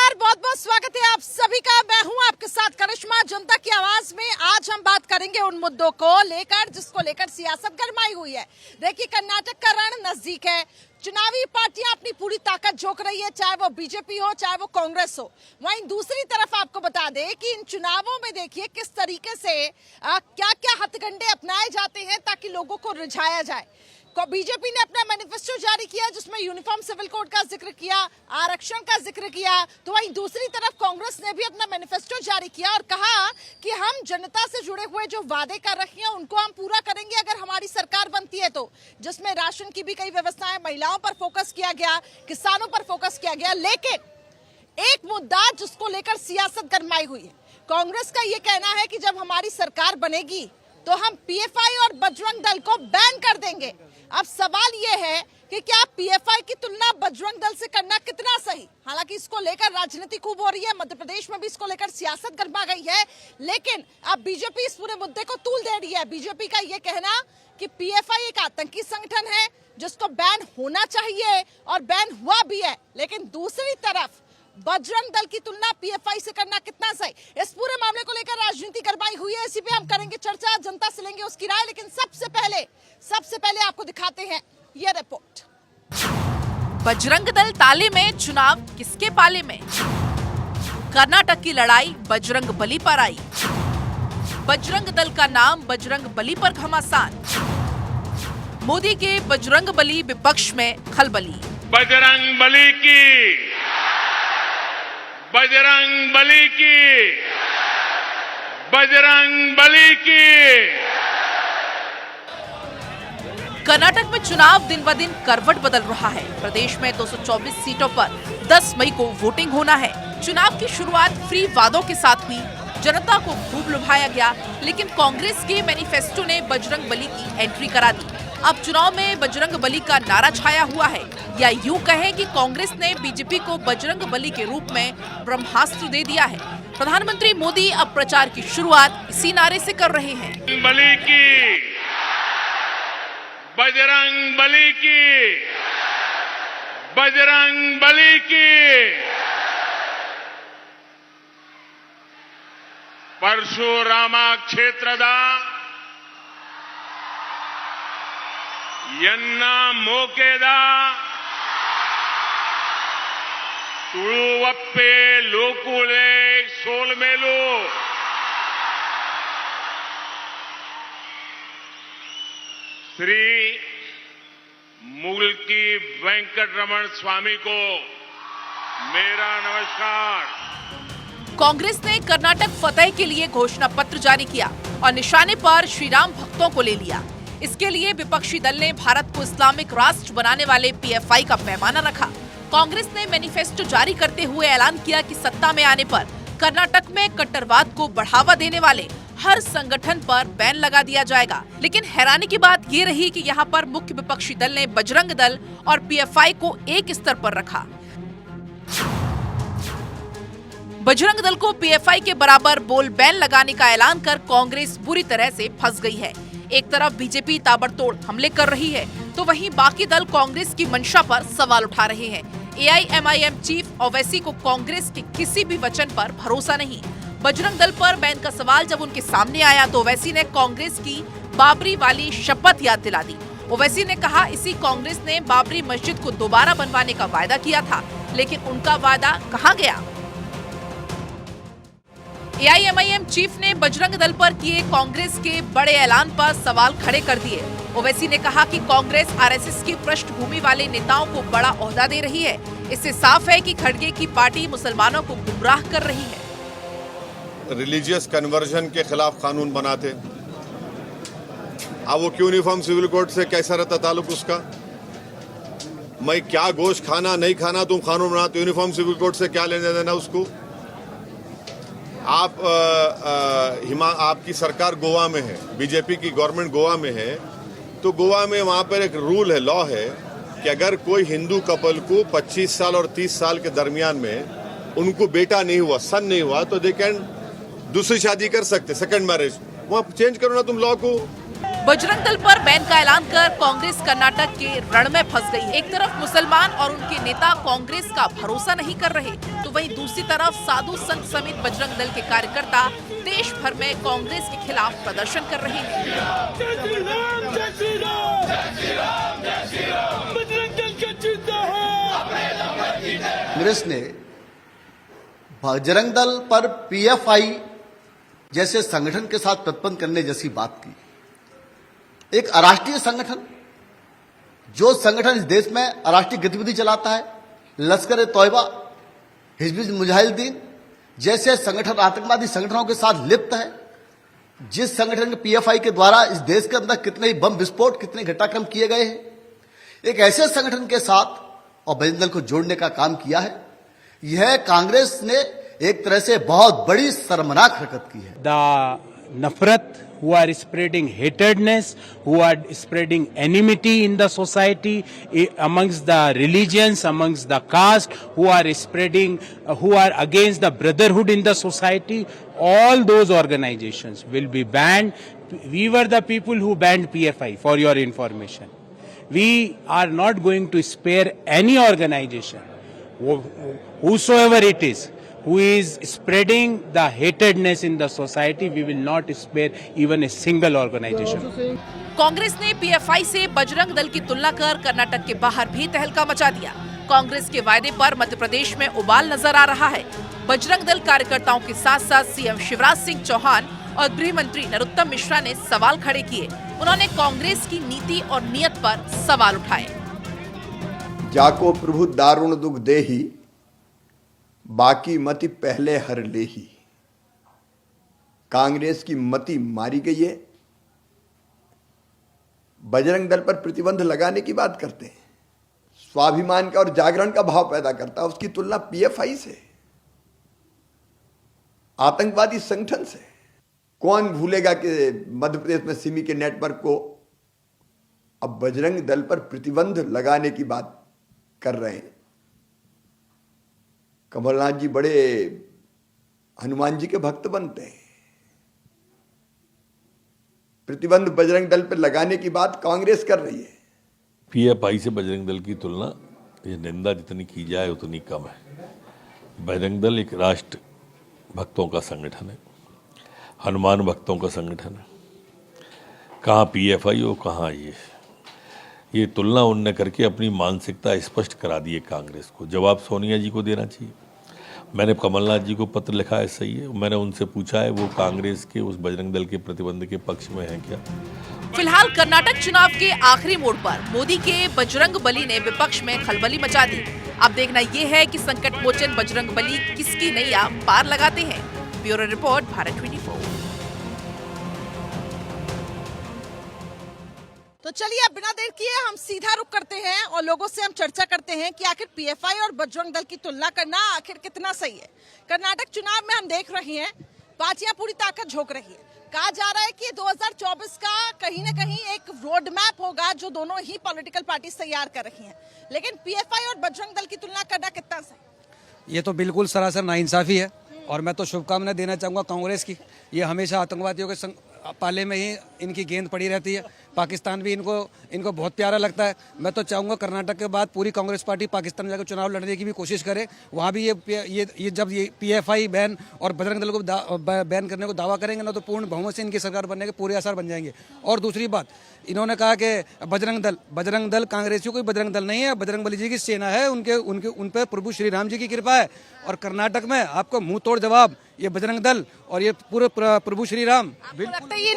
नमस्कार, बहुत बहुत स्वागत है आप सभी का। मैं हूं आपके साथ करिश्मा, जनता की आवाज में। आज हम बात करेंगे उन मुद्दों को लेकर जिसको लेकर सियासत गरमाई हुई है। देखिए, कर्नाटक का रण नजदीक है। चुनावी पार्टियां अपनी पूरी ताकत झोंक रही है, चाहे वो बीजेपी हो चाहे वो कांग्रेस हो। वहीं दूसरी तरफ आपको बता दें कि इन चुनावों में देखिए किस तरीके से क्या क्या हथकंडे अपनाए जाते हैं ताकि लोगों को रिझाया जाए। बीजेपी ने अपना मैनिफेस्टो जारी किया जिसमें यूनिफॉर्म सिविल कोड का जिक्र किया, आरक्षण का जिक्र किया। तो वहीं दूसरी तरफ कांग्रेस ने भी अपना मैनिफेस्टो जारी किया और कहा कि हम जनता से जुड़े हुए जो वादे कर रहे हैं उनको हम पूरा करेंगे अगर हमारी सरकार बनती है तो। जिसमें राशन की भी कई व्यवस्थाएं, महिलाओं पर फोकस किया गया, किसानों पर फोकस किया गया। लेकिन एक मुद्दा जिसको लेकर सियासत गरमाई हुई है, कांग्रेस का यह कहना है कि जब हमारी सरकार बनेगी तो हम पीएफआई और बजरंग दल को बैन कर देंगे। अब सवाल यह है कि क्या पीएफआई की तुलना बजरंग दल से करना कितना सही। हालांकि इसको लेकर राजनीति खूब हो रही है, मध्य प्रदेश में भी इसको लेकर सियासत गरमा गई है। लेकिन अब बीजेपी इस पूरे मुद्दे को तूल दे रही है। बीजेपी का यह कहना कि पीएफआई एक आतंकी संगठन है जिसको बैन होना चाहिए और बैन हुआ भी है। लेकिन दूसरी तरफ बजरंग दल की तुलना पीएफआई से करना कितना सही, इस पूरे मामले को लेकर राजनीति गरमाई हुई है। इसी पे हम करेंगे चर्चा, जनता से लेंगे उसकी राय। लेकिन सबसे पहले आपको दिखाते हैं ये रिपोर्ट। बजरंग दल ताले में, चुनाव किसके पाले में। कर्नाटक की लड़ाई बजरंग बली पर आई। बजरंग दल का नाम बजरंग बली पर घमासान। मोदी के बजरंग बली विपक्ष में खलबली। बजरंग बली की, बजरंग बली की, बजरंग बली की। कर्नाटक में चुनाव दिन ब दिन करवट बदल रहा है। प्रदेश में 224 सीटों पर 10 मई को वोटिंग होना है। चुनाव की शुरुआत फ्री वादों के साथ हुई, जनता को खूब लुभाया गया। लेकिन कांग्रेस के मैनिफेस्टो ने बजरंग बली की एंट्री करा दी। अब चुनाव में बजरंग बली का नारा छाया हुआ है, या यूं कहें कि कांग्रेस ने बीजेपी को बजरंग बली के रूप में ब्रह्मास्त्र दे दिया है। प्रधानमंत्री मोदी अब प्रचार की शुरुआत इसी नारे से कर रहे हैं। बली की, बजरंग बली की, बजरंग बली की। परशुराम क्षेत्ರದ ಎನ್ನ ಮೋಕೆದ ತುಳುವಪ್ಪೆ ಲೋಕುಳೆ ಸೋಲ್ಮೇಲು श्री मुल्की वेंकटरमण स्वामी को मेरा नमस्कार। कांग्रेस ने कर्नाटक फतेह के लिए घोषणा पत्र जारी किया और निशाने पर श्री राम भक्तों को ले लिया। इसके लिए विपक्षी दल ने भारत को इस्लामिक राष्ट्र बनाने वाले पीएफआई का पैमाना रखा। कांग्रेस ने मैनिफेस्टो जारी करते हुए ऐलान किया कि सत्ता में आने पर कर्नाटक में कट्टरवाद को बढ़ावा देने वाले हर संगठन पर बैन लगा दिया जाएगा। लेकिन हैरानी की बात ये रही कि यहाँ पर मुख्य विपक्षी दल ने बजरंग दल और पीएफआई को एक स्तर पर रखा। बजरंग दल को पीएफआई के बराबर बोल बैन लगाने का ऐलान कर कांग्रेस बुरी तरह से फंस गई है। एक तरफ बीजेपी ताबड़तोड़ हमले कर रही है तो वहीं बाकी दल कांग्रेस की मंशा पर सवाल उठा रहे हैं। एआईएमआईएम चीफ ओवैसी को कांग्रेस के किसी भी वचन पर भरोसा नहीं। बजरंग दल पर बैन का सवाल जब उनके सामने आया तो ओवैसी ने कांग्रेस की बाबरी वाली शपथ याद दिला दी। ओवैसी ने कहा, इसी कांग्रेस ने बाबरी मस्जिद को दोबारा बनवाने का वादा किया था, लेकिन उनका वादा कहां गया। एआईएमआईएम चीफ ने बजरंग दल पर किए कांग्रेस के बड़े ऐलान पर सवाल खड़े कर दिए। ओवैसी ने कहा कि कांग्रेस आरएसएस की पृष्ठभूमि वाले नेताओं को बड़ा ओहदा दे रही है। इससे साफ है कि खड़गे की पार्टी मुसलमानों को गुमराह कर रही है। रिलीजियस कन्वर्जन के खिलाफ कानून बनाते, अब वो क्यों यूनिफॉर्म सिविल कोड से कैसा रहता ताल्लुक उसका। मैं क्या गोश्त खाना नहीं खाना तुम कानून बनाते, यूनिफॉर्म सिविल कोड से क्या लेने देना उसको। आपकी सरकार गोवा में है, बीजेपी की गवर्नमेंट गोवा में है, तो गोवा में वहां पर एक रूल है, लॉ है कि अगर कोई हिंदू कपल को 25 साल और 30 साल के दरमियान में उनको बेटा नहीं हुआ, सन नहीं हुआ, तो दे कैन दूसरी शादी कर सकते, सेकंड मैरिज। वहां चेंज करो ना तुम लॉ को। बजरंग दल पर बैन का ऐलान कर कांग्रेस कर्नाटक के रण में फंस गई। एक तरफ मुसलमान और उनके नेता कांग्रेस का भरोसा नहीं कर रहे, तो वहीं दूसरी तरफ साधु संत समेत बजरंग दल के कार्यकर्ता देश भर में कांग्रेस के खिलाफ प्रदर्शन कर रहे हैं। कांग्रेस ने बजरंग दल पर पीएफआई जैसे संगठन के साथ प्रतिबंध करने जैसी बात की। एक अराष्ट्रीय संगठन, जो संगठन इस देश में अराष्ट्रीय गतिविधि चलाता है, लश्कर ए तौयबा, हिजबुल मुजाहिदीन जैसे संगठन आतंकवादी संगठनों के साथ लिप्त है, जिस संगठन के पीएफआई के द्वारा इस देश के अंदर कितने ही बम विस्फोट, कितने घटनाक्रम किए गए हैं, एक ऐसे संगठन के साथ और बजरंग दल को जोड़ने का काम किया है। यह कांग्रेस ने एक तरह से बहुत बड़ी शर्मनाक हरकत की है। The नफरत who are spreading hatredness, who are spreading enmity in the society, amongst the religions, amongst the caste, who are spreading, who are against the brotherhood in the society, all those organizations will be banned. We were the people who banned PFI, for your information. We are not going to spare any organization, whosoever it is, who is spreading the hatredness in the society. We will not spare even a single organization. Congress ने PFI से बजरंग दल की तुलना कर कर्नाटक के बाहर भी तहलका मचा दिया। कांग्रेस के वायदे पर मध्य प्रदेश में उबाल नजर आ रहा है। बजरंग दल कार्यकर्ताओं के साथ साथ सीएम शिवराज सिंह चौहान और गृह मंत्री नरोत्तम मिश्रा ने सवाल खड़े किए। उन्होंने कांग्रेस की नीति और नियत पर सवाल उठाए। जाको प्रभु दारुण दुख देही, बाकी मति पहले हर लेही। कांग्रेस की मति मारी गई है। बजरंग दल पर प्रतिबंध लगाने की बात करते हैं, स्वाभिमान का और जागरण का भाव पैदा करता है, उसकी तुलना पीएफआई से, आतंकवादी संगठन से। कौन भूलेगा कि मध्य प्रदेश में सिमी के नेटवर्क को अब बजरंग दल पर प्रतिबंध लगाने की बात कर रहे हैं। कमलनाथ जी बड़े हनुमान जी के भक्त बनते हैं। प्रतिबंध बजरंग दल पर लगाने की बात कांग्रेस कर रही है। पीएफआई से बजरंग दल की तुलना, ये निंदा जितनी की जाए उतनी कम है। बजरंग दल एक राष्ट्र भक्तों का संगठन है, हनुमान भक्तों का संगठन है। कहाँ पीएफआई हो, कहाँ ये तुलना उनने करके अपनी मानसिकता स्पष्ट करा दी है कांग्रेस को। जवाब सोनिया जी को देना चाहिए। मैंने कमलनाथ जी को पत्र लिखा है, सही है। मैंने उनसे पूछा है वो कांग्रेस के उस बजरंग दल के प्रतिबंध के पक्ष में है क्या। फिलहाल कर्नाटक चुनाव के आखिरी मोड़ पर मोदी के बजरंग बली ने विपक्ष में खलबली मचा दी। अब देखना यह है कि संकट मोचन बजरंग बली किसकी नैया पार लगाते हैं। Bureau report, Bharat 24। तो चलिए अब बिना देर किए हम सीधा रुख करते हैं और लोगों से हम चर्चा करते हैं कि आखिर पीएफआई और बजरंग दल की तुलना करना आखिर कितना सही है। कर्नाटक चुनाव में हम देख रहे हैं पार्टियां पूरी ताकत झोंक रही है। कहा जा रहा है कि 2024 का कहीं ना कहीं एक रोड मैप होगा जो दोनों ही पॉलिटिकल पार्टी तैयार कर रही हैं, लेकिन पीएफआई और बजरंग दल की तुलना करना कितना सही? ये तो बिल्कुल सरासर नाइंसाफी है और मैं तो शुभकामनाएं देना चाहूँगा कांग्रेस की। ये हमेशा आतंकवादियों के पाले में ही इनकी गेंद पड़ी रहती है। पाकिस्तान भी इनको बहुत प्यारा लगता है। मैं तो चाहूँगा कर्नाटक के बाद पूरी कांग्रेस पार्टी पाकिस्तान में जाकर चुनाव लड़ने की भी कोशिश करे। वहाँ भी ये जब ये पीएफआई बैन और बजरंग दल को बैन करने को दावा करेंगे ना, तो पूर्ण बहुमत से इनकी सरकार बनने के पूरे आसार बन जाएंगे। और दूसरी बात, इन्होंने कहा कि बजरंग दल कांग्रेसियों कोई बजरंग दल नहीं है, बजरंग बली जी की सेना है। उन पर प्रभु श्री राम जी की कृपा है। और कर्नाटक में आपको मुंह तोड़ जवाब ये बजरंग दल और ये पूरे प्रभु श्री राम। लगता है ये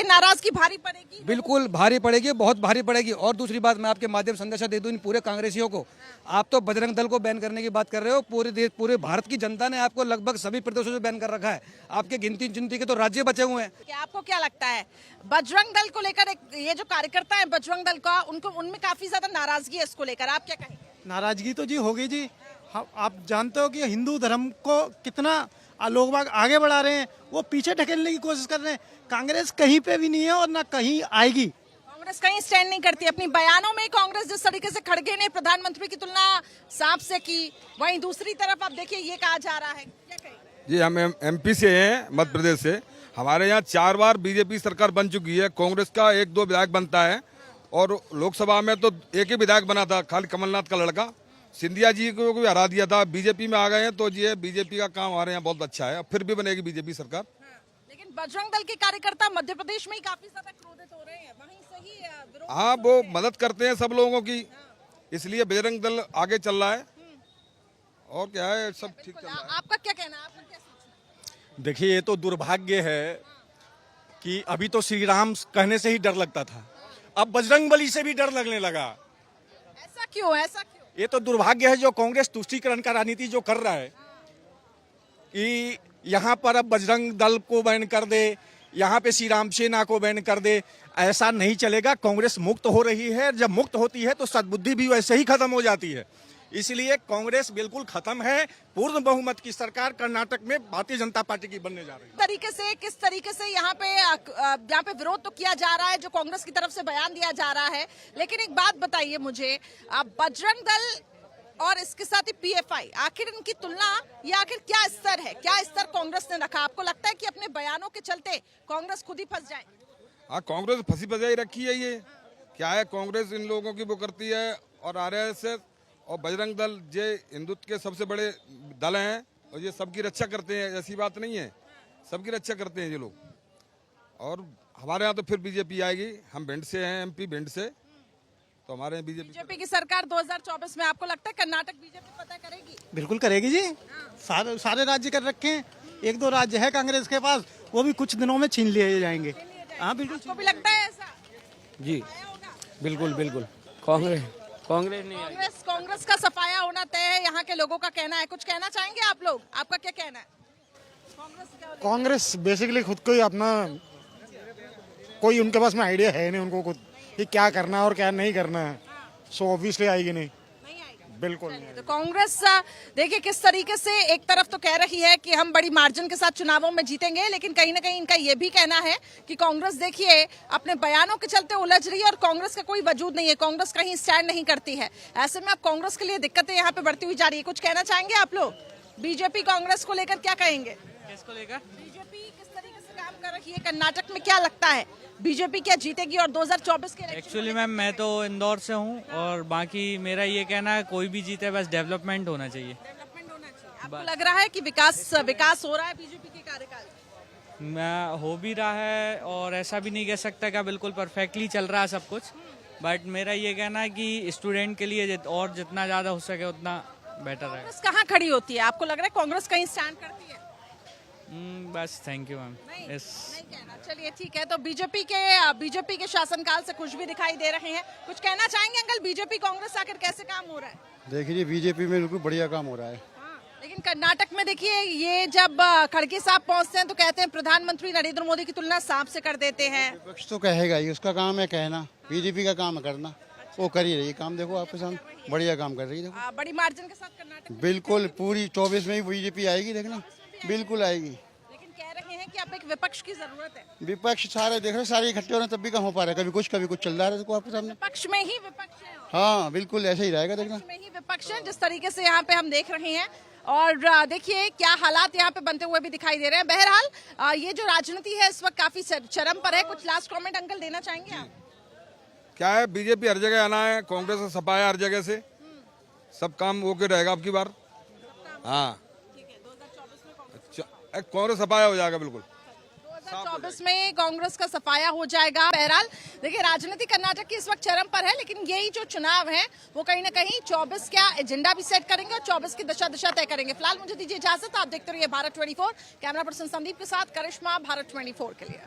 नाराजगी भारी पड़ेगी? बिल्कुल भारी पड़ेगी, बहुत भारी पड़ेगी। और दूसरी बात, मैं आपके माध्यम संदेशा दे दूं इन पूरे कांग्रेसियों को, आप तो बजरंग दल को बैन करने की बात कर रहे हो। पूरे भारत की जनता ने आपको लगभग सभी प्रदेशों से बैन कर रखा है। आपके गिनती के तो राज्य बचे हुए हैं। क्या आपको क्या लगता है बजरंग दल को लेकर, ये जो कार्यकर्ता है बजरंग दल का, उनमें काफी ज्यादा नाराजगी है इसको लेकर, आप क्या कहेंगे? नाराजगी तो जी होगी जी। आप जानते हो कि हिंदू धर्म को कितना लोग बाग आगे बढ़ा रहे हैं, वो पीछे ढकेलने की कोशिश कर रहे हैं। कांग्रेस कहीं पे भी नहीं है और ना कहीं आएगी। कांग्रेस कहीं स्टैंड नहीं करती। अपनी बयानों में कांग्रेस जिस तरीके से खड़गे ने प्रधानमंत्री की तुलना सांप से की, वहीं दूसरी तरफ आप देखिए ये कहा जा रहा है, क्या कहेंगे? जी हम एमपी से हैं, मध्य प्रदेश से। हमारे यहाँ 4 बार बीजेपी सरकार बन चुकी है, कांग्रेस का 1-2 विधायक बनता है और लोकसभा में तो एक ही विधायक बना था, खाली कमलनाथ का लड़का सिंधिया जी को भी हरा दिया था। बीजेपी में आ गए हैं तो ये बीजेपी का काम हमारे यहाँ बहुत अच्छा है, फिर भी बनेगी बीजेपी सरकार। लेकिन बजरंग दल के कार्यकर्ता मध्य प्रदेश में ही काफी ज्यादा क्रोधित हो रहे हैं, वहीं से ही विरोध। हाँ, वो मदद करते हैं सब लोगों की, इसलिए बजरंग दल आगे चल रहा है और क्या है, सब ठीक चल रहा है। आपका क्या कहना है, आपका क्या सोचना है? देखिए, ये तो दुर्भाग्य है कि अभी तो श्री राम कहने से ही डर लगता था, अब बजरंग बली से भी डर लगने लगा। ऐसा क्यों, ऐसा क्यों? ये तो दुर्भाग्य है जो कांग्रेस तुष्टीकरण का राजनीति जो कर रहा है कि यहाँ पर अब बजरंग दल को बैन कर दे, यहाँ पे श्री राम सेना को बैन कर दे। ऐसा नहीं चलेगा। कांग्रेस मुक्त हो रही है, जब मुक्त होती है तो सद्बुद्धि भी वैसे ही खत्म हो जाती है। इसलिए कांग्रेस बिल्कुल खत्म है। पूर्ण बहुमत की सरकार कर्नाटक में भारतीय जनता पार्टी की बनने जा रही है। किस तरीके से यहाँ पे विरोध तो किया जा रहा है, जो कांग्रेस की तरफ से बयान दिया जा रहा है, लेकिन एक बात बताइए मुझे, बजरंग दल और इसके साथ ही पीएफआई, आखिर इनकी तुलना, ये आखिर क्या स्तर है, क्या स्तर कांग्रेस ने रखा? आपको लगता है कि अपने बयानों के चलते कांग्रेस खुद ही फंस जाए? हाँ, कांग्रेस फंसी फजाई रखी है। ये क्या है, कांग्रेस इन लोगों की वो करती है और आरएसएस और बजरंग दल ये हिंदुत्व के सबसे बड़े दल हैं और ये सबकी रक्षा करते हैं। ऐसी बात नहीं है, सबकी रक्षा करते हैं ये लोग। और हमारे यहाँ तो फिर बीजेपी आएगी। हम भिंड से हैं, एमपी भिंड से, तो हमारे बीजेपी की सरकार 2024 में आपको लगता है कर्नाटक बीजेपी पता करेगी? बिल्कुल करेगी जी। सारे राज्य कर रखे हैं, 1-2 राज्य है कांग्रेस के पास, वो भी कुछ दिनों में छीन लिए जाएंगे। हाँ, बिल्कुल। आपको भी लगता है ऐसा? जी, बिल्कुल बिल्कुल। कांग्रेस का सफाया होना तय है, यहाँ के लोगों का कहना है। कुछ कहना चाहेंगे आप लोग? आपका क्या कहना है? कांग्रेस बेसिकली खुद को ही अपना, कोई उनके पास में आइडिया है नहीं उनको खुद कि क्या करना है और क्या नहीं करना है। सो ऑब्वियसली आएगी नहीं, बिल्कुल नहीं। तो कांग्रेस देखिए किस तरीके से एक तरफ तो कह रही है कि हम बड़ी मार्जिन के साथ चुनावों में जीतेंगे, लेकिन कहीं ना कहीं इनका ये भी कहना है कि कांग्रेस देखिए अपने बयानों के चलते उलझ रही है और कांग्रेस का कोई वजूद नहीं है, कांग्रेस कहीं स्टैंड नहीं करती है। ऐसे में अब कांग्रेस के लिए दिक्कतें यहाँ पे बढ़ती हुई जा रही है। कुछ कहना चाहेंगे आप लोग? बीजेपी कांग्रेस को लेकर क्या कहेंगे? किसको लेकर? बीजेपी किस तरीके से काम कर रही है कर्नाटक में, क्या लगता है बीजेपी क्या जीतेगी और 2024 के एक्चुअली मैम मैं तो इंदौर से हूँ और बाकी मेरा ये कहना है कोई भी जीते बस डेवलपमेंट होना चाहिए। आपको लग रहा है कि विकास हो रहा है बीजेपी के कार्यकाल? हो भी रहा है और ऐसा भी नहीं कह सकता कि बिल्कुल परफेक्टली चल रहा है सब कुछ, बट मेरा ये कहना है कि स्टूडेंट के लिए और जितना ज़्यादा हो सके उतना बेटर है। कांग्रेस कहाँ खड़ी होती है? आपको लग रहा है कांग्रेस कहीं स्टैंड करती है? बस थैंक यू मैम। नहीं कहना। चलिए ठीक है, तो बीजेपी के शासनकाल से खुश भी दिखाई दे रहे हैं। कुछ कहना चाहेंगे अंकल? बीजेपी कांग्रेस आखिर कैसे काम हो रहा है? देखिए, बीजेपी में बिल्कुल बढ़िया काम हो रहा है। लेकिन कर्नाटक में देखिए, ये जब खड़गे साहब पहुंचते हैं तो कहते हैं प्रधानमंत्री नरेंद्र मोदी की तुलना सांप से कर देते हैं। विपक्ष तो कहेगा ही, उसका काम है कहना, बीजेपी का काम है करना। वो कर ही रही है काम, देखो आपके सामने बढ़िया काम कर रही है। देखो बड़ी मार्जिन के साथ कर्नाटक बिल्कुल पूरी 24 में ही बीजेपी आएगी, देखना बिल्कुल आएगी। लेकिन कह रहे हैं कि अब एक विपक्ष की जरूरत है। विपक्ष सारे देख रहे, सारे इकट्ठे हो रहे, तब भी कम हो पा रहा है। कभी कुछ चल रहा है आपके सामने। विपक्ष में ही विपक्ष है। हाँ बिल्कुल ऐसे ही रहेगा, देखना में ही विपक्ष है जिस तरीके से यहाँ पे हम देख रहे हैं। और देखिए क्या हालात यहाँ पे बनते हुए भी दिखाई दे रहे हैं। बहरहाल ये जो राजनीति है इस वक्त काफी चरम पर है। कुछ लास्ट कमेंट अंकल देना चाहेंगे आप? क्या है, बीजेपी हर जगह आना है, कांग्रेस का सपा है हर जगह से, सब काम ओके रहेगा अब की बार। हाँ, कांग्रेस सफाया हो जाएगा बिल्कुल। 2024 में कांग्रेस का सफाया हो जाएगा। बहरहाल देखिए राजनीति कर्नाटक की इस वक्त चरम पर है, लेकिन यही जो चुनाव है वो कहीं ना कहीं 24 का एजेंडा भी सेट करेंगे और 24 की दिशा तय करेंगे। फिलहाल मुझे दीजिए इजाजत, आप देखते रहिए भारत 24। कैमरा पर्सन संदीप के साथ करिश्मा, भारत 24 के लिए।